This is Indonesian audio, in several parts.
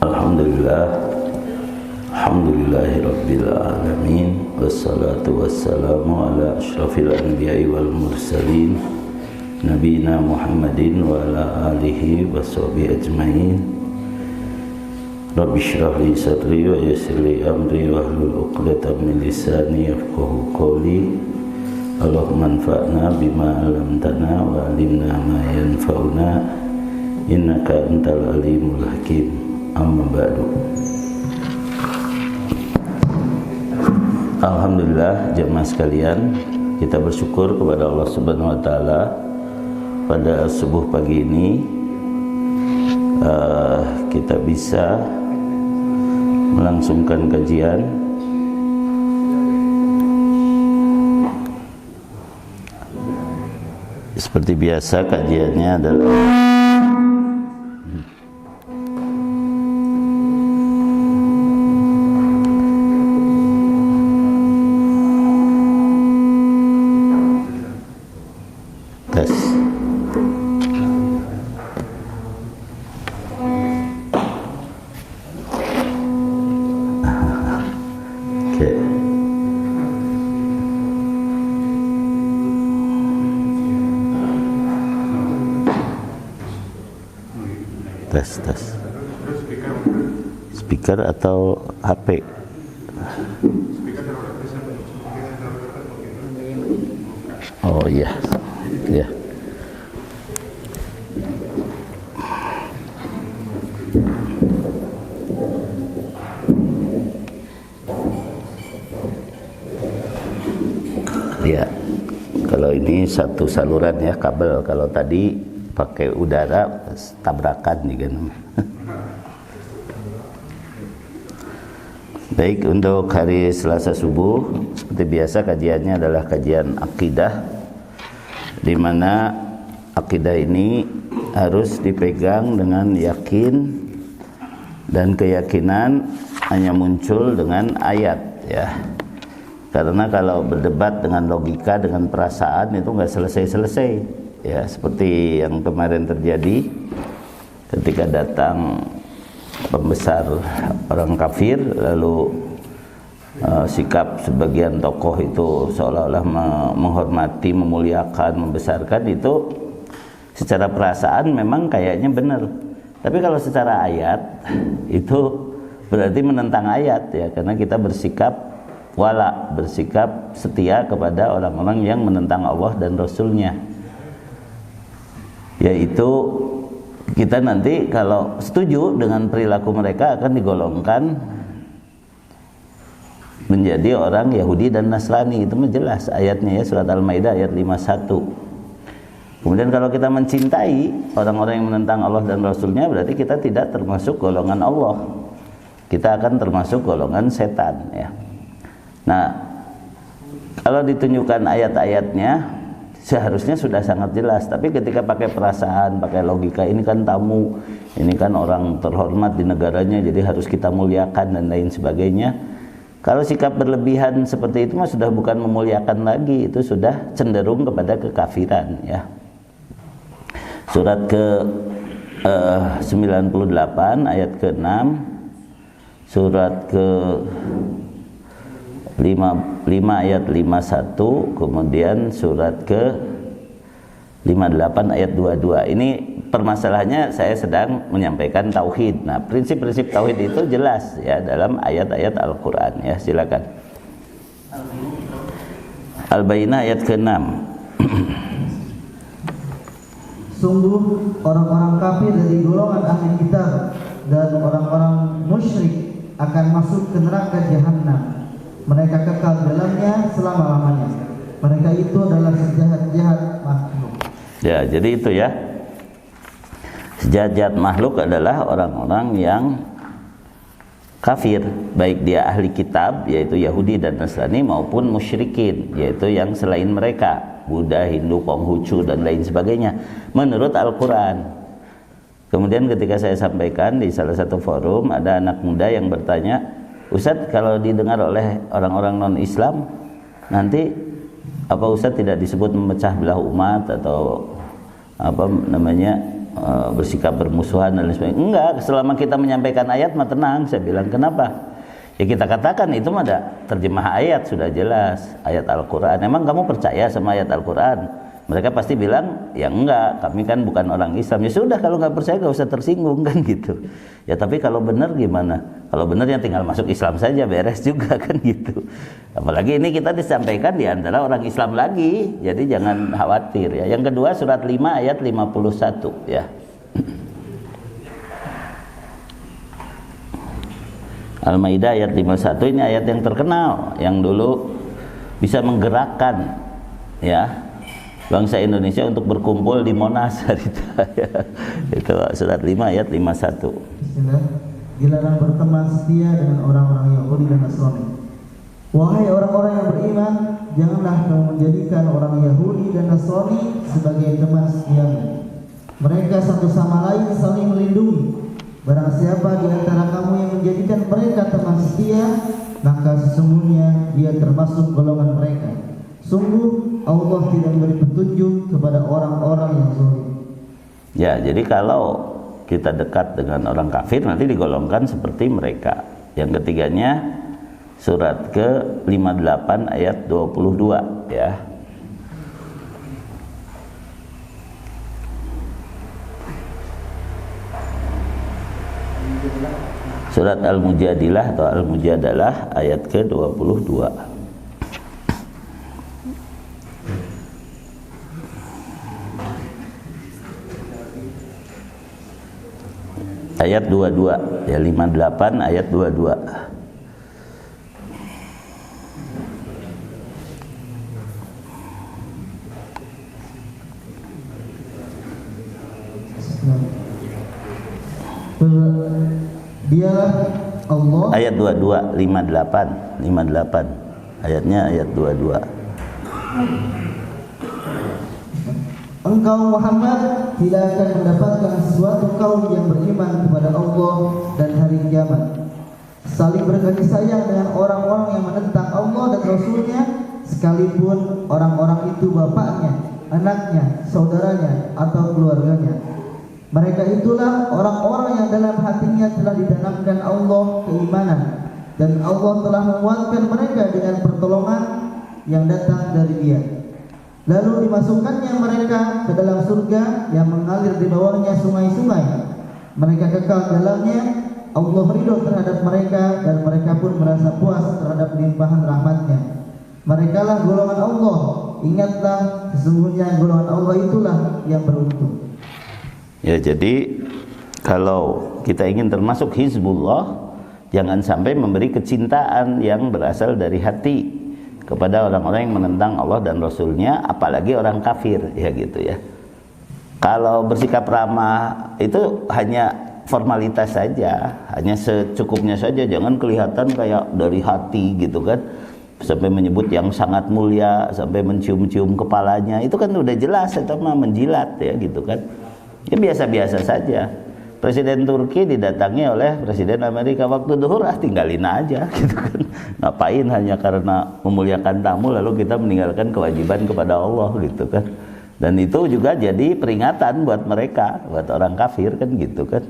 Alhamdulillah, alhamdulillahirabbil alamin, wassalatu wassalamu ala asyrafil anbiya'i wal mursalin, nabiyina Muhammadin wa ala alihi washabihi ajmain. Rabbi shrah li sadri wa yassir li amri wahlul 'uqdatam min lisani yafqahu qawli. Allahumma anfa'na bima 'allamtana wa 'allimna ma yanfa'una innaka antal alimul hakim. Amma ba'du. Alhamdulillah jemaah sekalian, kita bersyukur kepada Allah Subhanahu wa taala pada subuh pagi ini kita bisa melangsungkan kajian seperti biasa. Kajiannya adalah tes. Oke. Tes. Speaker atau HP? Oh iya. Ya. Ya. Kalau ini satu saluran ya, kabel. Kalau tadi pakai udara tabrakan juga namanya. Baik, untuk hari Selasa subuh seperti biasa kajiannya adalah kajian akidah, di mana akidah ini harus dipegang dengan yakin, dan keyakinan hanya muncul dengan ayat ya. Karena kalau berdebat dengan logika, dengan perasaan itu nggak selesai-selesai ya, seperti yang kemarin terjadi ketika datang pembesar orang kafir, lalu sikap sebagian tokoh itu seolah-olah menghormati, memuliakan, membesarkan. Itu secara perasaan memang kayaknya benar, tapi kalau secara ayat itu berarti menentang ayat ya, karena kita bersikap wala, bersikap setia kepada orang-orang yang menentang Allah dan Rasulnya, yaitu kita nanti kalau setuju dengan perilaku mereka akan digolongkan menjadi orang Yahudi dan Nasrani. Itu jelas ayatnya ya, surat Al-Maidah ayat 51. Kemudian kalau kita mencintai orang-orang yang menentang Allah dan Rasulnya, berarti kita tidak termasuk golongan Allah, kita akan termasuk golongan setan ya. Nah, kalau ditunjukkan ayat-ayatnya seharusnya sudah sangat jelas, tapi ketika pakai perasaan, pakai logika, ini kan tamu, ini kan orang terhormat di negaranya, jadi harus kita muliakan dan lain sebagainya. Kalau sikap berlebihan seperti itu mah sudah bukan memuliakan lagi, itu sudah cenderung kepada kekafiran ya. Surat ke 98 ayat ke-6, surat ke 5 ayat 51, kemudian surat ke 58 ayat 22. Ini permasalahannya saya sedang menyampaikan tauhid. Nah, prinsip-prinsip tauhid itu jelas ya dalam ayat-ayat Al-Qur'an ya. Silakan. Al-Bayyinah ayat ke-6. Sungguh orang-orang kafir dari golongan ahli kitab dan orang-orang musyrik akan masuk ke neraka jahanam. Mereka kekal dalamnya selama-lamanya. Mereka itu adalah sejahat-jahat makhluk. Ya, jadi itu ya. Sejahat-jahat makhluk adalah orang-orang yang kafir, baik dia ahli kitab yaitu Yahudi dan Nasrani, maupun musyrikin yaitu yang selain mereka, Buddha, Hindu, Konghucu dan lain sebagainya, menurut Al-Quran. Kemudian ketika saya sampaikan di salah satu forum, ada anak muda yang bertanya, Ustadz, kalau didengar oleh orang-orang non-Islam, nanti apa Ustadz tidak disebut memecah belah umat atau apa namanya bersikap bermusuhan dan lain sebagainya. Enggak, selama kita menyampaikan ayat mah tenang. Saya bilang, kenapa? Ya kita katakan itu mah ada terjemah ayat, sudah jelas ayat Al-Quran. Emang kamu percaya sama ayat Al-Quran? Mereka pasti bilang, ya enggak, kami kan bukan orang Islam. Ya sudah, kalau nggak percaya nggak usah tersinggung kan gitu. Ya tapi kalau benar gimana? Kalau benar ya tinggal masuk Islam saja, beres juga kan gitu. Apalagi ini kita disampaikan di antara orang Islam lagi, jadi jangan khawatir ya. Yang kedua surat 5 ayat 51 ya. Al-Maidah ayat 51 ini ayat yang terkenal, yang dulu bisa menggerakkan ya bangsa Indonesia untuk berkumpul di Monas hari itu. Itu surat 5 ayat 51. Bismillah. Dilarang berteman setia dengan orang-orang Yahudi dan Nasrani. Wahai orang-orang yang beriman, janganlah kamu menjadikan orang Yahudi dan Nasrani sebagai teman setiamu. Mereka satu sama lain saling melindungi. Barang siapa di antara kamu yang menjadikan mereka teman setia, maka sesungguhnya dia termasuk golongan mereka. Sungguh Allah tidak memberi petunjuk kepada orang-orang yang zalim. Ya, jadi kalau kita dekat dengan orang kafir nanti digolongkan seperti mereka. Yang ketiganya surat ke-58 ayat 22 ya. Surat Al-Mujadilah atau Al-Mujadalah ayat ke-22. Ayat 22 ya, 58 ayat 22. Dialah Allah. Ayat 22 58 ayatnya ayat 22. Engkau Muhammad tidak akan mendapatkan suatu kaum yang beriman kepada Allah dan hari kiamat, saling berkasih sayang dengan orang-orang yang menentang Allah dan Rasulnya, sekalipun orang-orang itu bapaknya, anaknya, saudaranya, atau keluarganya. Mereka itulah orang-orang yang dalam hatinya telah ditanamkan Allah keimanan, dan Allah telah menguatkan mereka dengan pertolongan yang datang dari Dia. Lalu dimasukkannya mereka ke dalam surga yang mengalir di bawahnya sungai-sungai. Mereka kekal dalamnya. Allah ridho terhadap mereka dan mereka pun merasa puas terhadap limpahan rahmatnya. Merekalah golongan Allah. Ingatlah, sesungguhnya golongan Allah itulah yang beruntung. Ya, jadi kalau kita ingin termasuk Hizbullah, jangan sampai memberi kecintaan yang berasal dari hati kepada orang-orang yang menentang Allah dan Rasulnya, apalagi orang kafir ya gitu ya. Kalau bersikap ramah itu hanya formalitas saja, hanya secukupnya saja, jangan kelihatan kayak dari hati gitu kan, sampai menyebut yang sangat mulia, sampai mencium-cium kepalanya, itu kan udah jelas itu mah menjilat ya gitu kan. Ya biasa-biasa saja. Presiden Turki didatangi oleh Presiden Amerika waktu duhur, tinggalin aja gitu kan. Ngapain hanya karena memuliakan tamu lalu kita meninggalkan kewajiban kepada Allah gitu kan. Dan itu juga jadi peringatan buat mereka, buat orang kafir kan gitu kan.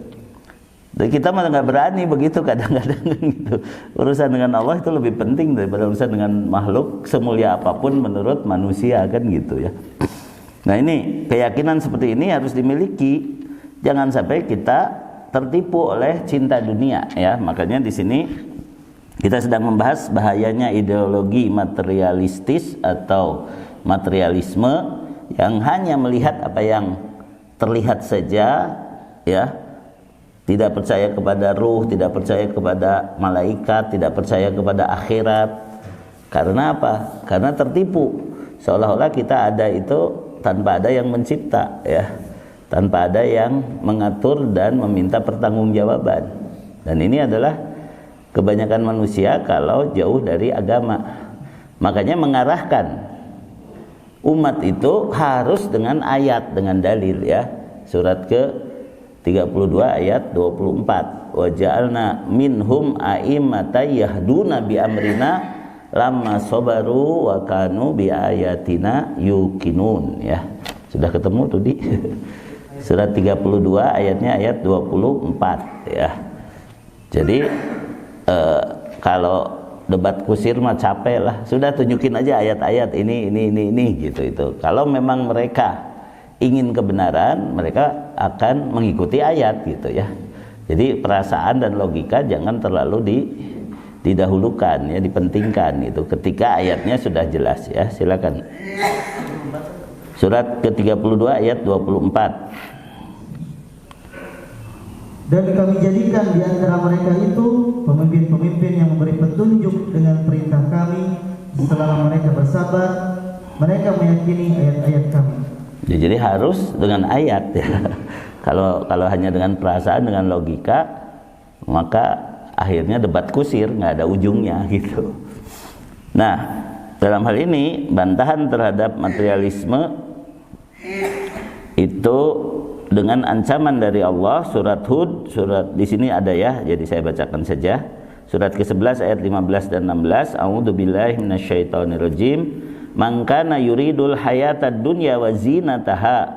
Dan kita malah nggak berani begitu kadang-kadang gitu. Urusan dengan Allah itu lebih penting daripada urusan dengan makhluk semulia apapun menurut manusia kan gitu ya. Nah ini keyakinan seperti ini harus dimiliki. Jangan sampai kita tertipu oleh cinta dunia ya. Makanya di sini kita sedang membahas bahayanya ideologi materialistis atau materialisme yang hanya melihat apa yang terlihat saja ya. Tidak percaya kepada ruh, tidak percaya kepada malaikat, tidak percaya kepada akhirat. Karena apa? Karena tertipu. Seolah-olah kita ada itu tanpa ada yang mencipta ya. Tanpa ada yang mengatur dan meminta pertanggungjawaban. Dan ini adalah kebanyakan manusia kalau jauh dari agama. Makanya mengarahkan umat itu harus dengan ayat, dengan dalil ya. Surat ke-32 ayat 24. Wa ja'alna minhum a'immatan yahduna bi amrina lamma sabaru wa kanu bi ayatina yuqinun ya. Sudah ketemu tuh di surat 32 ayatnya ayat 24 ya. Jadi kalau debat kusir mah capek lah, sudah tunjukin aja ayat-ayat ini gitu itu. Kalau memang mereka ingin kebenaran, mereka akan mengikuti ayat gitu ya. Jadi perasaan dan logika jangan terlalu didahulukan ya, dipentingkan itu ketika ayatnya sudah jelas ya. Silakan. Surat ke-32 ayat 24. Dan kami jadikan di antara mereka itu pemimpin-pemimpin yang memberi petunjuk dengan perintah kami. Setelah mereka bersabar, mereka meyakini ayat-ayat kami. Ya, jadi harus dengan ayat ya. Kalau hanya dengan perasaan, dengan logika, maka akhirnya debat kusir, nggak ada ujungnya gitu. Nah, dalam hal ini bantahan terhadap materialisme itu dengan ancaman dari Allah. Surat Hud, surat di sini ada ya, jadi saya bacakan saja. Surat ke-11 ayat 15 dan 16. A'udzubillahi minasyaitonirrajim. Man kana yuridul hayatad dunya wa zinataha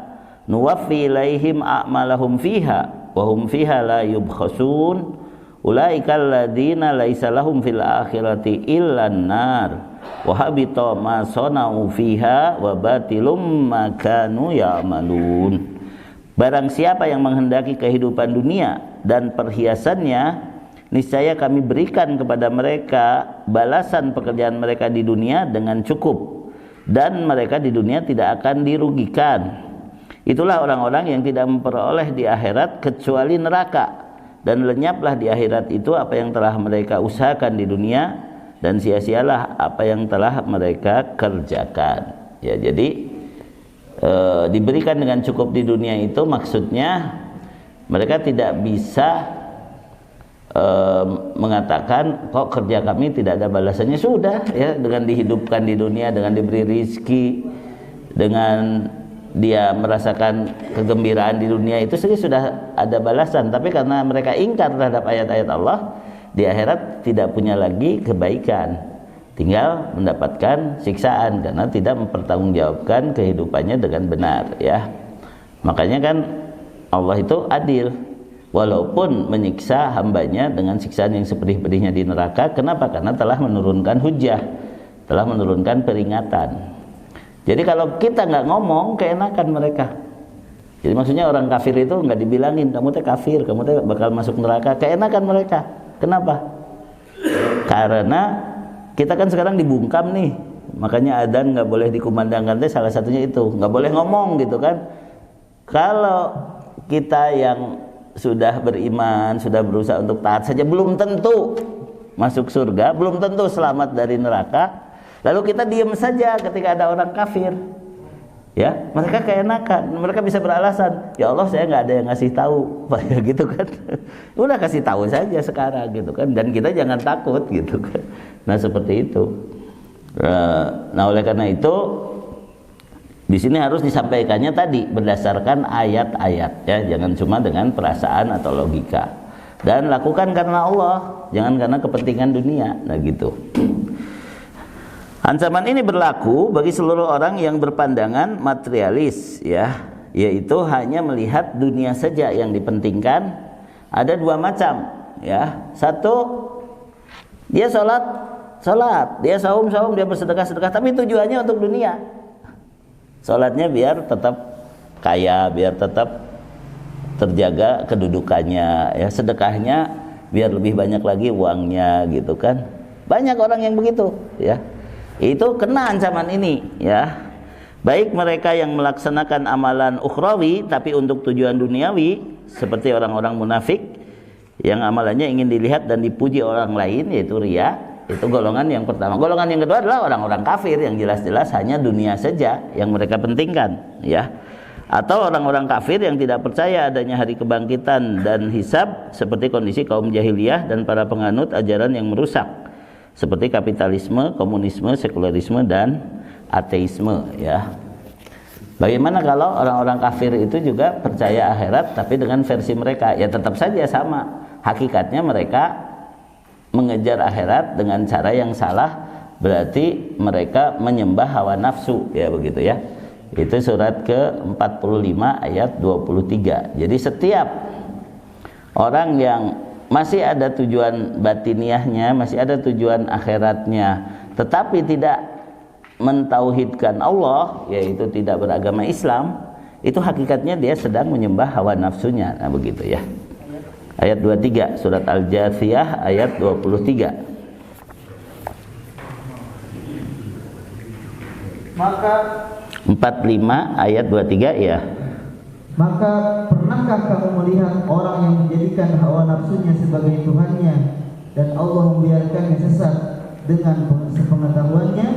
nuwaffi ilaihim a'malahum fiha wa hum fiha la yubkhasun ulaikal ladzina laisa lahum fil akhirati illan nar wa habita ma sana'u fiha wa batilum ma kanu ya'malun. Barang siapa yang menghendaki kehidupan dunia dan perhiasannya, niscaya kami berikan kepada mereka balasan pekerjaan mereka di dunia dengan cukup, dan mereka di dunia tidak akan dirugikan. Itulah orang-orang yang tidak memperoleh di akhirat kecuali neraka, dan lenyaplah di akhirat itu apa yang telah mereka usahakan di dunia, dan sia-sialah apa yang telah mereka kerjakan. Ya, jadi diberikan dengan cukup di dunia itu maksudnya mereka tidak bisa mengatakan kok kerja kami tidak ada balasannya. Sudah ya, dengan dihidupkan di dunia, dengan diberi rizki, dengan dia merasakan kegembiraan di dunia, itu sudah ada balasan. Tapi karena mereka ingkar terhadap ayat-ayat Allah, di akhirat tidak punya lagi kebaikan, tinggal mendapatkan siksaan karena tidak mempertanggungjawabkan kehidupannya dengan benar ya. Makanya kan Allah itu adil, walaupun menyiksa hambanya dengan siksaan yang sepedih-pedihnya di neraka. Kenapa? Karena telah menurunkan hujah, telah menurunkan peringatan. Jadi kalau kita nggak ngomong, keenakan mereka. Jadi maksudnya orang kafir itu nggak dibilangin kamu teh kafir, kamu teh bakal masuk neraka, keenakan mereka. Kenapa? Karena kita kan sekarang dibungkam nih, makanya adzan nggak boleh dikumandangkan, teh salah satunya itu, nggak boleh ngomong gitu kan. Kalau kita yang sudah beriman, sudah berusaha untuk taat saja, belum tentu masuk surga, belum tentu selamat dari neraka. Lalu kita diam saja ketika ada orang kafir, ya mereka keenakan, mereka bisa beralasan, ya Allah saya nggak ada yang ngasih tahu, ya gitu kan. Udah kasih tahu saja sekarang gitu kan, dan kita jangan takut gitu kan. Nah seperti itu. Nah oleh karena itu di sini harus disampaikannya tadi berdasarkan ayat-ayat ya, jangan cuma dengan perasaan atau logika. Dan lakukan karena Allah, jangan karena kepentingan dunia. Nah gitu. Ancaman ini berlaku bagi seluruh orang yang berpandangan materialis ya, yaitu hanya melihat dunia saja yang dipentingkan. Ada dua macam ya. Satu, dia sholat, dia saum, dia bersedekah, tapi tujuannya untuk dunia. Sholatnya biar tetap kaya, biar tetap terjaga kedudukannya ya. Sedekahnya biar lebih banyak lagi uangnya gitu kan. Banyak orang yang begitu ya. Itu kena ancaman ini ya. Baik mereka yang melaksanakan amalan ukhrawi tapi untuk tujuan duniawi, seperti orang-orang munafik yang amalannya ingin dilihat dan dipuji orang lain, yaitu riya. Itu golongan yang pertama. Golongan yang kedua adalah orang-orang kafir yang jelas-jelas hanya dunia saja yang mereka pentingkan ya. Atau orang-orang kafir yang tidak percaya adanya hari kebangkitan dan hisab, seperti kondisi kaum jahiliyah dan para penganut ajaran yang merusak, seperti kapitalisme, komunisme, sekularisme, dan ateisme ya. Bagaimana kalau orang-orang kafir itu juga percaya akhirat tapi dengan versi mereka? Ya tetap saja sama. Hakikatnya mereka mengejar akhirat dengan cara yang salah, berarti mereka menyembah hawa nafsu ya begitu ya. Itu surat ke-45 ayat 23. Jadi setiap orang yang masih ada tujuan batiniahnya, masih ada tujuan akhiratnya, tetapi tidak mentauhidkan Allah, yaitu tidak beragama Islam, itu hakikatnya dia sedang menyembah hawa nafsunya. Nah begitu ya. Ayat 23 surat Al-Jathiyah ayat 23. Maka 45 ayat 23 ya. Maka pernahkah kamu melihat orang yang menjadikan hawa nafsunya sebagai Tuhannya dan Allah membiarkannya sesat dengan sepengetahuannya,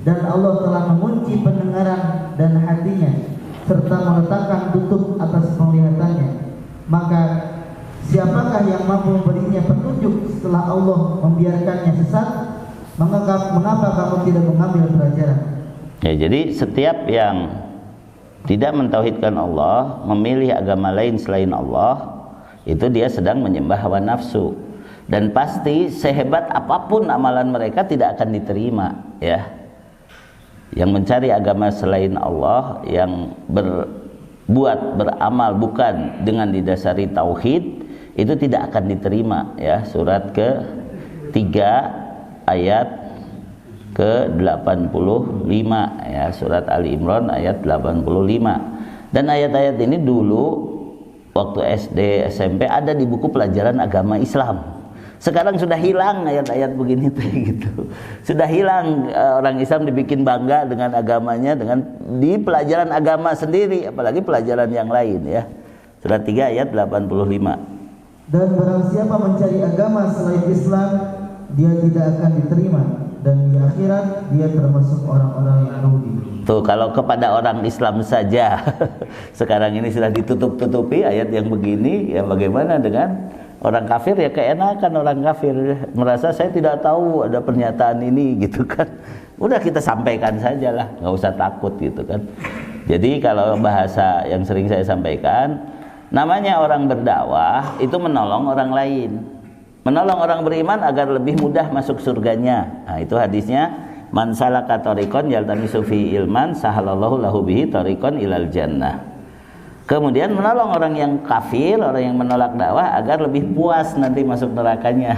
dan Allah telah mengunci pendengaran dan hatinya serta meletakkan tutup atas penglihatannya? Maka siapakah yang mampu memberinya petunjuk setelah Allah membiarkannya sesat? Mengapa kamu tidak mengambil pelajaran? Ya, jadi setiap yang tidak mentauhidkan Allah, memilih agama lain selain Allah, itu dia sedang menyembah hawa nafsu. Dan pasti sehebat apapun amalan mereka tidak akan diterima, ya. Yang mencari agama selain Allah, yang beramal bukan dengan didasari tauhid, itu tidak akan diterima, ya. Surat ke-3 ayat ke-85 ya, surat Ali Imran ayat 85. Dan ayat-ayat ini dulu waktu SD, SMP ada di buku pelajaran agama Islam. Sekarang sudah hilang ayat-ayat begini tuh gitu. Sudah hilang, orang Islam dibikin bangga dengan agamanya dengan di pelajaran agama sendiri, apalagi pelajaran yang lain ya. Surat 3 ayat 85. Dan barang siapa mencari agama selain Islam, dia tidak akan diterima, dan di akhirat dia termasuk orang-orang yang rugi. Tuh, kalau kepada orang Islam saja sekarang ini sudah ditutup-tutupi ayat yang begini, ya bagaimana dengan orang kafir? Ya keenakan orang kafir merasa saya tidak tahu ada pernyataan ini gitu kan. Udah kita sampaikan sajalah, nggak usah takut gitu kan. Jadi kalau bahasa yang sering saya sampaikan, namanya orang berdakwah itu menolong orang lain. Menolong orang beriman agar lebih mudah masuk surganya. Nah, itu hadisnya, man salaka tariqan yaltamisu fi ilman sahalallahu lahu bihi tariqan ilal jannah. Kemudian menolong orang yang kafir, orang yang menolak dakwah agar lebih puas nanti masuk nerakanya.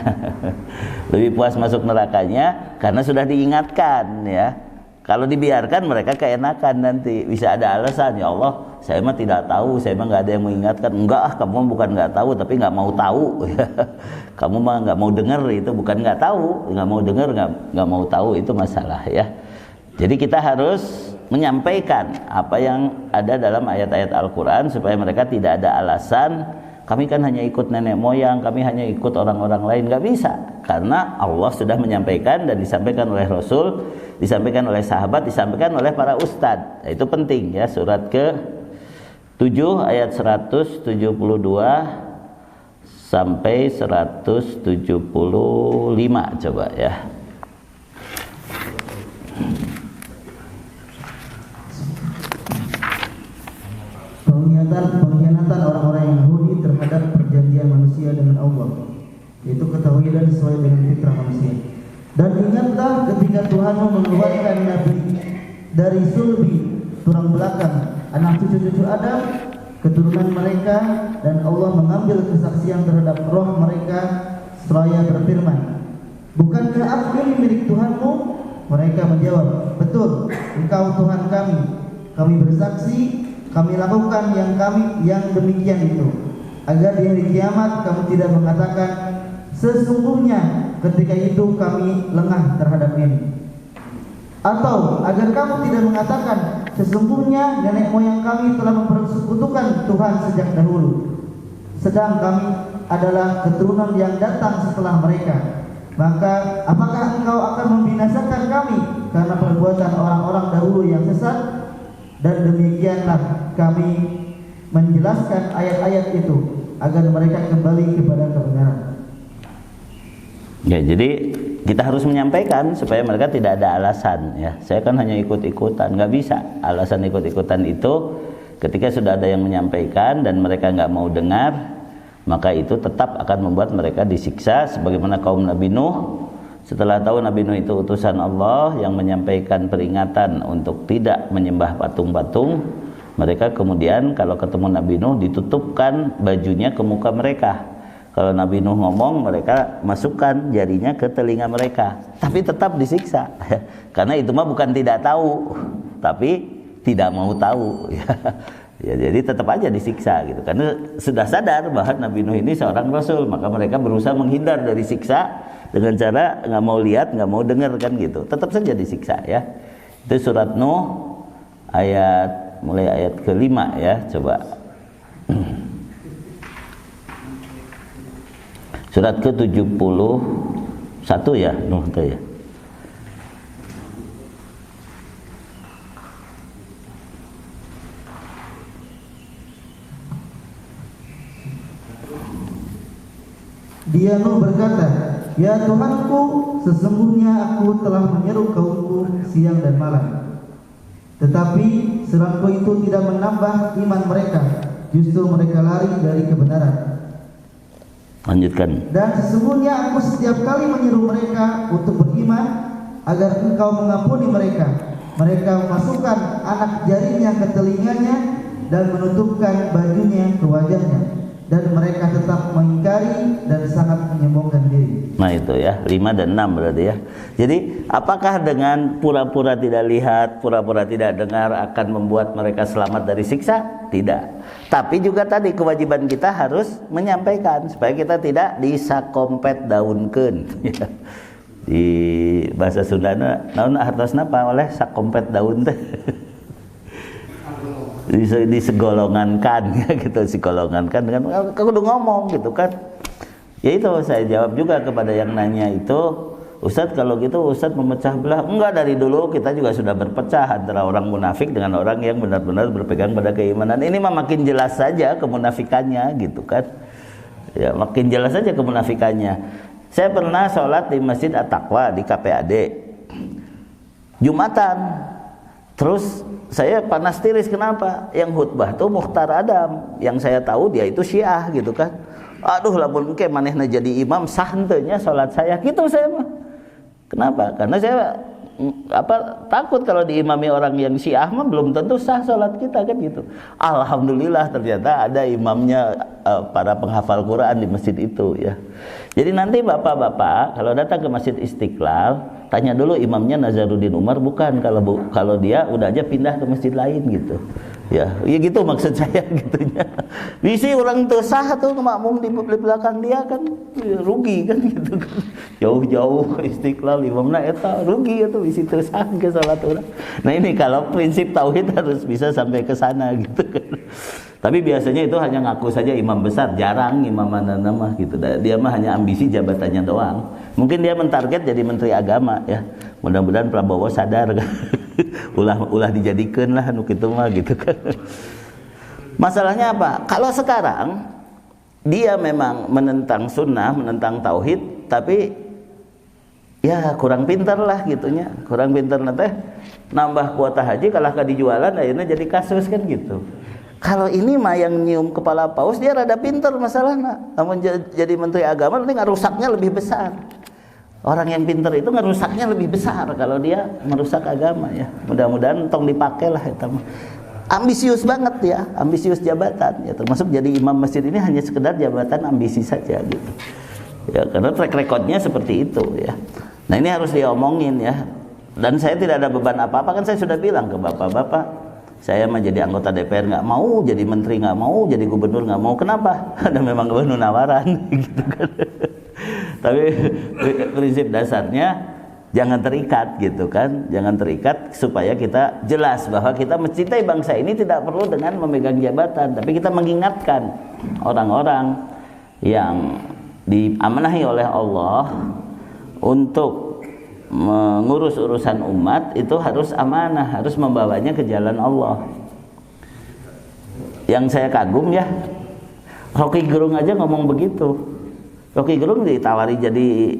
Lebih puas masuk nerakanya karena sudah diingatkan ya. Kalau dibiarkan mereka keenakan nanti, bisa ada alasan, ya Allah saya mah tidak tahu, saya mah nggak ada yang mengingatkan. Enggak, kamu bukan nggak tahu tapi nggak mau tahu. Kamu mah nggak mau dengar, itu bukan nggak tahu, nggak mau dengar, nggak mau tahu, itu masalah ya. Jadi kita harus menyampaikan apa yang ada dalam ayat-ayat Al-Quran supaya mereka tidak ada alasan kami kan hanya ikut nenek moyang, kami hanya ikut orang-orang lain. Nggak bisa, karena Allah sudah menyampaikan dan disampaikan oleh Rasul, disampaikan oleh sahabat, disampaikan oleh para ustadz. Itu penting ya. Surat ke-7 ayat 172 sampai 175 coba ya. Pengkhianatan orang-orang Yahudi terhadap perjanjian manusia dengan Allah, yaitu ketahuilah sesuai dengan fitrah manusia. Dan ingatlah ketika Tuhanmu mengeluarkan Nabi dari sulbi tulang belakang anak cucu-cucu Adam, keturunan mereka, dan Allah mengambil kesaksian terhadap roh mereka seraya berfirman, bukankah aku ini milik Tuhanmu? Mereka menjawab, betul, Engkau Tuhan kami. Kami bersaksi, kami lakukan yang demikian itu, agar di hari kiamat kamu tidak mengatakan sesungguhnya ketika itu kami lengah terhadap ini, atau agar kamu tidak mengatakan sesungguhnya nenek moyang kami telah mempersekutukan Tuhan sejak dahulu, sedang kami adalah keturunan yang datang setelah mereka. Maka apakah engkau akan membinasakan kami karena perbuatan orang-orang dahulu yang sesat? Dan demikianlah kami menjelaskan ayat-ayat itu agar mereka kembali kepada kebenaran. Ya, jadi kita harus menyampaikan supaya mereka tidak ada alasan ya. Saya kan hanya ikut-ikutan, nggak bisa. Alasan ikut-ikutan itu ketika sudah ada yang menyampaikan dan mereka nggak mau dengar, maka itu tetap akan membuat mereka disiksa sebagaimana kaum Nabi Nuh Setelah tahu Nabi Nuh itu utusan Allah yang menyampaikan peringatan untuk tidak menyembah patung-patung, mereka kemudian kalau ketemu Nabi Nuh ditutupkan bajunya ke muka mereka. Kalau Nabi Nuh ngomong, mereka masukkan jarinya ke telinga mereka, tapi tetap disiksa. Karena itu mah bukan tidak tahu, tapi tidak mau tahu. Ya, jadi tetap aja disiksa gitu. Karena sudah sadar bahwa Nabi Nuh ini seorang rasul, maka mereka berusaha menghindar dari siksa dengan cara nggak mau lihat, nggak mau dengar kan gitu. Tetap saja disiksa ya. Itu surat Nuh mulai ayat ke-5 ya, coba. Surat ke-71 ya, Nuh itu ya. Dia Nuh berkata, "Ya Tuhanku, sesungguhnya aku telah menyeru kaumku siang dan malam. Tetapi seruanku itu tidak menambah iman mereka, justru mereka lari dari kebenaran." Lanjutkan. "Dan sesungguhnya aku setiap kali menyeru mereka untuk beriman agar Engkau mengampuni mereka, mereka memasukkan anak jarinya ke telinganya dan menutupkan bajunya ke wajahnya, dan mereka tetap mengingkari dan sangat menyombongkan diri." Nah itu ya, 5 dan 6 berarti ya. Jadi apakah dengan pura-pura tidak lihat, pura-pura tidak dengar akan membuat mereka selamat dari siksa? Tidak. Tapi juga tadi kewajiban kita harus menyampaikan supaya kita tidak disakompet daunkeun. Di bahasa Sundana naon hartosna apa oleh sakompet daun teh. Disegolongankan gitu, sigolongankan dengan kudu ngomong gitu kan. Ya itu saya jawab juga kepada yang nanya itu, Ustadz kalau gitu Ustadz memecah belah. Enggak, dari dulu kita juga sudah berpecah antara orang munafik dengan orang yang benar-benar berpegang pada keimanan. Ini mah makin jelas saja kemunafikannya gitu kan. Ya makin jelas saja kemunafikannya. Saya pernah sholat di Masjid At-Taqwa di KPAD Jumatan. Terus saya panas tiris, kenapa? Yang khutbah tuh Mukhtar Adam, yang saya tahu dia itu Syiah gitu kan. Aduh lamun engke manehna jadi imam sah henteunya salat saya gitu saya mah. Kenapa? Karena saya takut kalau diimami orang yang Syiah mah belum tentu sah salat kita kan gitu. Alhamdulillah ternyata ada imamnya para penghafal Quran di masjid itu ya. Jadi nanti bapak-bapak kalau datang ke Masjid Istiqlal, tanya dulu imamnya Nazaruddin Umar bukan, kalau dia udah aja pindah ke masjid lain gitu. Ya gitu maksud saya gitunya. Bisi orang sah tuh makmum di belakang dia kan ya, rugi kan gitu kan. Jauh-jauh Istiqlal imamna eta rugi atuh bisi teu sah ke salat urang. Nah ini kalau prinsip tauhid harus bisa sampai ke sana gitu kan. Tapi biasanya itu hanya ngaku saja imam besar, jarang imam mana nama gitu. Dia mah hanya ambisi jabatannya doang. Mungkin dia mentarget jadi menteri agama ya. Mudah-mudahan Prabowo sadar kan. ulah dijadikan lah nu kitu mah gitu kan. Masalahnya apa? Kalau sekarang dia memang menentang sunnah, menentang tauhid, tapi ya kurang pintar lah gitunya. Kurang pintar nanti nambah kuota haji kalah ka dijualan akhirnya jadi kasus kan gitu. Kalau ini mah yang nyium kepala paus dia rada pintar masalahnya. Namun jadi menteri agama nanti ngerusaknya lebih besar. Orang yang pintar itu ngerusaknya lebih besar kalau dia merusak agama ya. Mudah-mudahan tong dipakai lah itu mah. Ambisius banget ya, ambisius jabatan ya, termasuk jadi imam masjid ini hanya sekedar jabatan ambisi saja gitu. Ya karena track recordnya seperti itu ya. Nah ini harus diomongin ya. Dan saya tidak ada beban apa-apa kan saya sudah bilang ke bapak-bapak. Saya mah jadi anggota DPR nggak mau, jadi menteri nggak mau, jadi gubernur nggak mau. Kenapa? Ada memang gubernur nawaran, gitu kan. Tapi prinsip dasarnya jangan terikat, gitu kan. Jangan terikat supaya kita jelas bahwa kita mencintai bangsa ini tidak perlu dengan memegang jabatan, tapi kita mengingatkan orang-orang yang diamanahi oleh Allah untuk mengurus urusan umat itu harus amanah, harus membawanya ke jalan Allah. Yang saya kagum ya, Rocky Gerung aja ngomong begitu. Rocky Gerung ditawari jadi